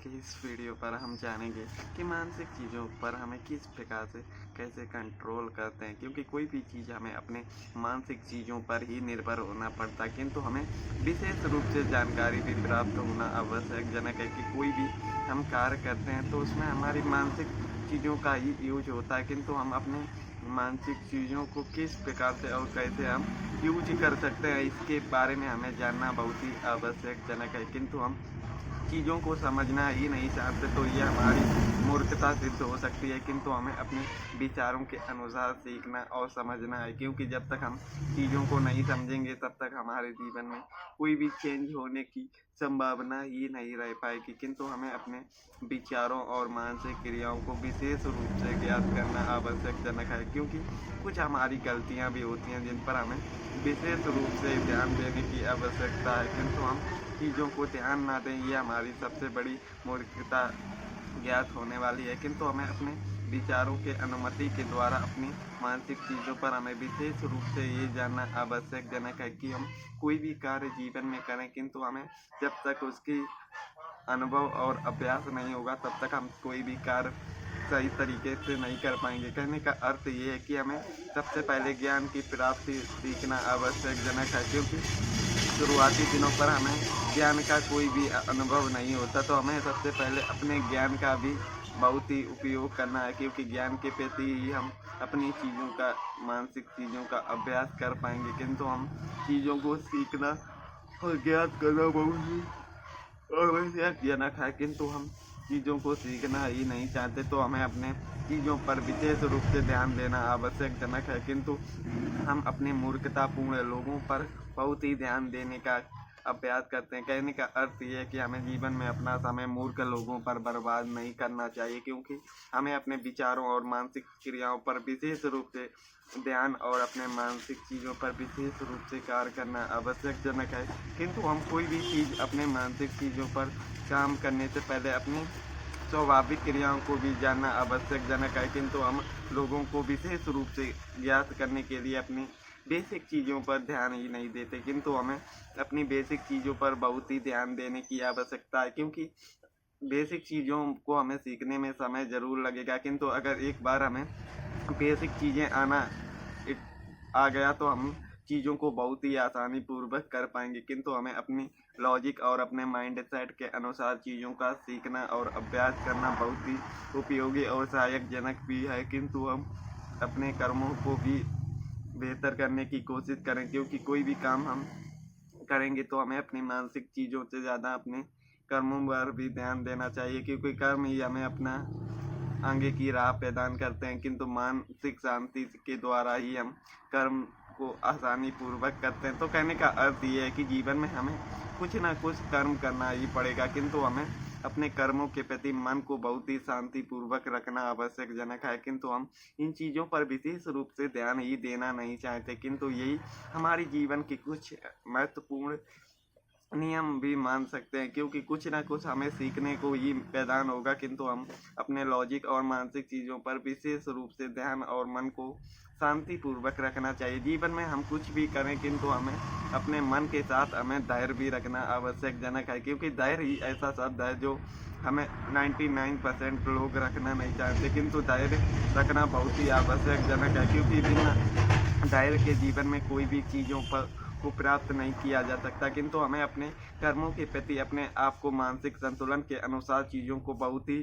के इस वीडियो पर हम जानेंगे कि मानसिक चीज़ों पर हमें किस प्रकार से कैसे कंट्रोल करते हैं, क्योंकि कोई भी चीज़ हमें अपने मानसिक चीज़ों पर ही निर्भर होना पड़ता है। किंतु हमें विशेष रूप से जानकारी भी प्राप्त होना आवश्यकजनक है कि कोई भी हम कार्य करते हैं तो उसमें हमारी मानसिक चीज़ों का ही यूज होता है, किंतु हम अपने मानसिक चीज़ों को किस प्रकार से और कैसे हम यूज कर सकते हैं इसके बारे में हमें जानना बहुत ही आवश्यकजनक है। किंतु हम चीज़ों को समझना ही नहीं चाहते तो ये हमारी मूर्खता सिद्ध हो सकती है। किंतु हमें अपने विचारों के अनुसार सीखना और समझना है, क्योंकि जब तक हम चीज़ों को नहीं समझेंगे तब तक हमारे जीवन में कोई भी चेंज होने की संभावना ही नहीं रह पाएगी। किंतु हमें अपने विचारों और मानसिक क्रियाओं को विशेष रूप से ज्ञात करना आवश्यकजनक है, क्योंकि कुछ हमारी गलतियाँ भी होती हैं जिन पर हमें विशेष रूप से ध्यान देने की आवश्यकता है। किंतु हम चीज़ों को ध्यान ना दें, ये हमारी सबसे बड़ी मूर्खता ज्ञात होने वाली है। किंतु हमें अपने विचारों के अनुमति के द्वारा अपनी मानसिक चीज़ों पर हमें विशेष रूप से ये जानना आवश्यकजनक है कि हम कोई भी कार्य जीवन में करें, किंतु हमें जब तक उसकी अनुभव और अभ्यास नहीं होगा तब तक हम कोई भी कार्य सही तरीके से नहीं कर पाएंगे। कहने का अर्थ ये है कि हमें सबसे पहले ज्ञान की प्राप्ति सीखना आवश्यकजनक है, क्योंकि शुरुआती दिनों पर हमें ज्ञान का कोई भी अनुभव नहीं होता, तो हमें सबसे पहले अपने ज्ञान का भी बहुत ही उपयोग करना है, क्योंकि ज्ञान के प्रति ही हम अपनी चीज़ों का मानसिक चीज़ों का अभ्यास कर पाएंगे। किंतु हम चीज़ों को सीखना और ज्ञात करना बहुत ही आवश्यकजनक है, किंतु हम चीज़ों को सीखना ही नहीं चाहते तो हमें अपने चीज़ों पर विशेष रूप से ध्यान देना आवश्यकजनक है। किंतु हम अपने मूर्खतापूर्ण लोगों पर बहुत ही ध्यान देने का अभ्यास करते हैं। कहने का अर्थ ये है कि हमें जीवन में अपना समय मूर्ख लोगों पर बर्बाद नहीं करना चाहिए, क्योंकि हमें अपने विचारों और मानसिक क्रियाओं पर विशेष रूप से ध्यान और अपने मानसिक चीज़ों पर विशेष रूप से कार्य करना आवश्यकजनक है। किंतु हम कोई भी चीज़ अपने मानसिक चीज़ों पर काम करने से पहले अपनी स्वाभाविक क्रियाओं को भी जानना आवश्यकजनक है। किंतु हम लोगों को विशेष रूप से ज्ञात करने के लिए अपनी बेसिक चीज़ों पर ध्यान ही नहीं देते, किंतु हमें अपनी बेसिक चीज़ों पर बहुत ही ध्यान देने की आवश्यकता है, क्योंकि बेसिक चीज़ों को हमें सीखने में समय ज़रूर लगेगा। किंतु अगर एक बार हमें बेसिक चीज़ें आ गया तो हम चीज़ों को बहुत ही आसानी पूर्वक कर पाएंगे। किंतु हमें अपनी लॉजिक और अपने माइंड सेट के अनुसार चीज़ों का सीखना और अभ्यास करना बहुत ही उपयोगी और सहायकजनक भी है। किंतु हम अपने कर्मों को भी बेहतर करने की कोशिश करें, क्योंकि कोई भी काम हम करेंगे तो हमें अपनी मानसिक चीज़ों से ज़्यादा अपने कर्मों पर भी ध्यान देना चाहिए, क्योंकि कर्म ही हमें अपना आगे की राह प्रदान करते हैं। किंतु मानसिक शांति के द्वारा ही हम कर्म को आसानी पूर्वक करते हैं। तो कहने का अर्थ ये है कि जीवन में हमें कुछ ना कुछ कर्म करना ही पड़ेगा, किंतु हमें अपने कर्मों के प्रति मन को बहुत ही शांतिपूर्वक रखना आवश्यकजनक है। किंतु हम इन चीज़ों पर विशेष रूप से ध्यान ही देना नहीं चाहते, किंतु यही हमारी जीवन की कुछ महत्वपूर्ण नियम भी मान सकते हैं, क्योंकि कुछ ना कुछ हमें सीखने को ही प्रदान होगा। किंतु हम अपने लॉजिक और मानसिक चीज़ों पर विशेष रूप से ध्यान और मन को शांतिपूर्वक रखना चाहिए। जीवन में हम कुछ भी करें, किंतु हमें अपने मन के साथ हमें धैर्य भी रखना आवश्यकजनक है, क्योंकि धैर्य ही ऐसा शब्द है जो हमें 99% लोग रखना नहीं चाहते, किंतु धैर्य रखना बहुत ही आवश्यकजनक है, क्योंकि बिना धैर्य के जीवन में कोई भी चीज़ों पर को प्राप्त नहीं किया जा सकता। किंतु हमें अपने कर्मों के प्रति अपने आप को मानसिक संतुलन के अनुसार चीज़ों को बहुत ही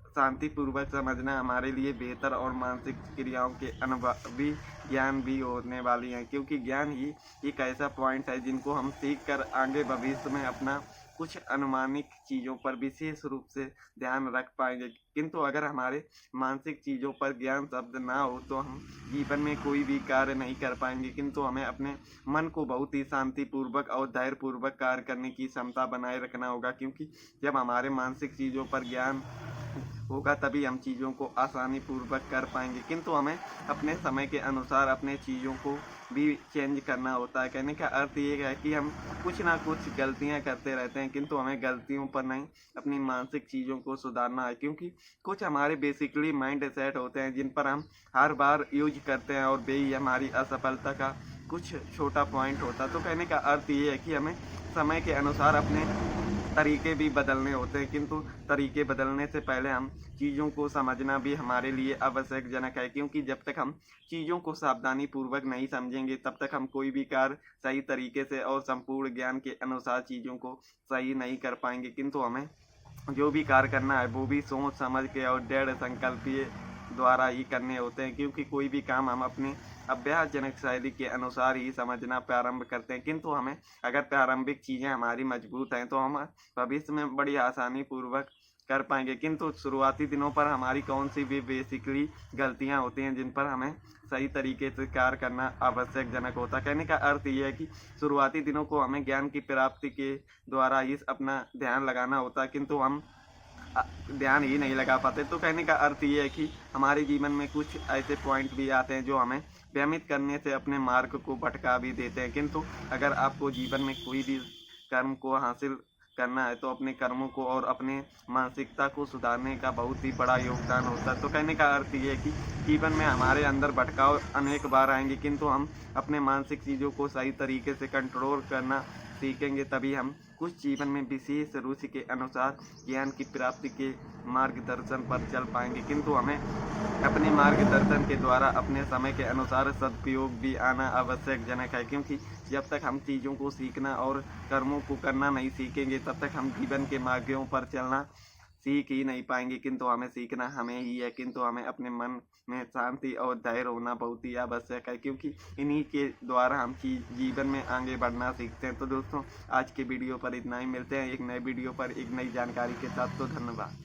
शांतिपूर्वक समझना हमारे लिए बेहतर और मानसिक क्रियाओं के अनुभवी ज्ञान भी होने वाली हैं, क्योंकि ज्ञान ही एक ऐसा पॉइंट है जिनको हम सीख कर आगे भविष्य में अपना कुछ अनुमानिक चीज़ों पर विशेष रूप से ध्यान रख पाएंगे। किंतु अगर हमारे मानसिक चीज़ों पर ज्ञान शब्द ना हो तो हम जीवन में कोई भी कार्य नहीं कर पाएंगे। किंतु हमें अपने मन को बहुत ही शांतिपूर्वक और धैर्यपूर्वक कार्य करने की क्षमता बनाए रखना होगा, क्योंकि जब हमारे मानसिक चीज़ों पर ज्ञान होगा तभी हम चीज़ों को आसानी पूर्वक कर पाएंगे। किंतु हमें अपने समय के अनुसार अपने चीज़ों को भी चेंज करना होता है। कहने का अर्थ ये है कि हम कुछ ना कुछ गलतियां करते रहते हैं, किंतु हमें गलतियों पर नहीं अपनी मानसिक चीज़ों को सुधारना है, क्योंकि कुछ हमारे बेसिकली माइंड सेट होते हैं जिन पर हम हर बार यूज करते हैं और वही हमारी असफलता का कुछ छोटा पॉइंट होता है। तो कहने का अर्थ ये है कि हमें समय के अनुसार अपने तरीके भी बदलने होते हैं, किंतु तरीके बदलने से पहले हम चीज़ों को समझना भी हमारे लिए आवश्यकजनक है, क्योंकि जब तक हम चीज़ों को सावधानी पूर्वक नहीं समझेंगे तब तक हम कोई भी कार्य सही तरीके से और संपूर्ण ज्ञान के अनुसार चीज़ों को सही नहीं कर पाएंगे। किंतु हमें जो भी कार्य करना है वो भी सोच समझ के और दृढ़ संकल्पीय द्वारा ही करने होते हैं, क्योंकि कोई भी काम हम अपने अभ्यासजनक शैली के अनुसार ही समझना प्रारंभ करते हैं। किंतु हमें अगर प्रारंभिक चीज़ें हमारी मजबूत हैं तो हम भविष्य में बड़ी आसानी पूर्वक कर पाएंगे। किंतु शुरुआती दिनों पर हमारी कौन सी भी बेसिकली गलतियां होती हैं जिन पर हमें सही तरीके से कार्य करना आवश्यकजनक होता है। कहने का अर्थ ये है कि शुरुआती दिनों को हमें ज्ञान की प्राप्ति के द्वारा ही अपना ध्यान लगाना होता है, किंतु हम ध्यान ही नहीं लगा पाते। तो कहने का अर्थ ये है कि हमारे जीवन में कुछ ऐसे पॉइंट भी आते हैं जो हमें भ्रमित करने से अपने मार्ग को भटका भी देते हैं। किंतु अगर आपको जीवन में कोई भी कर्म को हासिल करना है तो अपने कर्मों को और अपने मानसिकता को सुधारने का बहुत ही बड़ा योगदान होता है। तो कहने का अर्थ ये है कि जीवन में हमारे अंदर भटकाव अनेक बार आएंगे, किंतु हम अपने मानसिक चीज़ों को सही तरीके से कंट्रोल करना सीखेंगे, तभी हम कुछ जीवन में विशेष रुचि के अनुसार ज्ञान की प्राप्ति के मार्गदर्शन पर चल पाएंगे। किंतु हमें अपने मार्गदर्शन के द्वारा अपने समय के अनुसार सदुपयोग भी आना आवश्यकजनक है, क्योंकि जब तक हम चीज़ों को सीखना और कर्मों को करना नहीं सीखेंगे तब तक हम जीवन के मार्गों पर चलना सीख ही नहीं पाएंगे। किंतु हमें सीखना हमें ही है, किंतु हमें अपने मन में शांति और धैर्य होना बहुत ही आवश्यक है, क्योंकि इन्हीं के द्वारा हम जीवन में आगे बढ़ना सीखते हैं। तो दोस्तों आज के वीडियो पर इतना ही, मिलते हैं एक नए वीडियो पर एक नई जानकारी के साथ। तो धन्यवाद।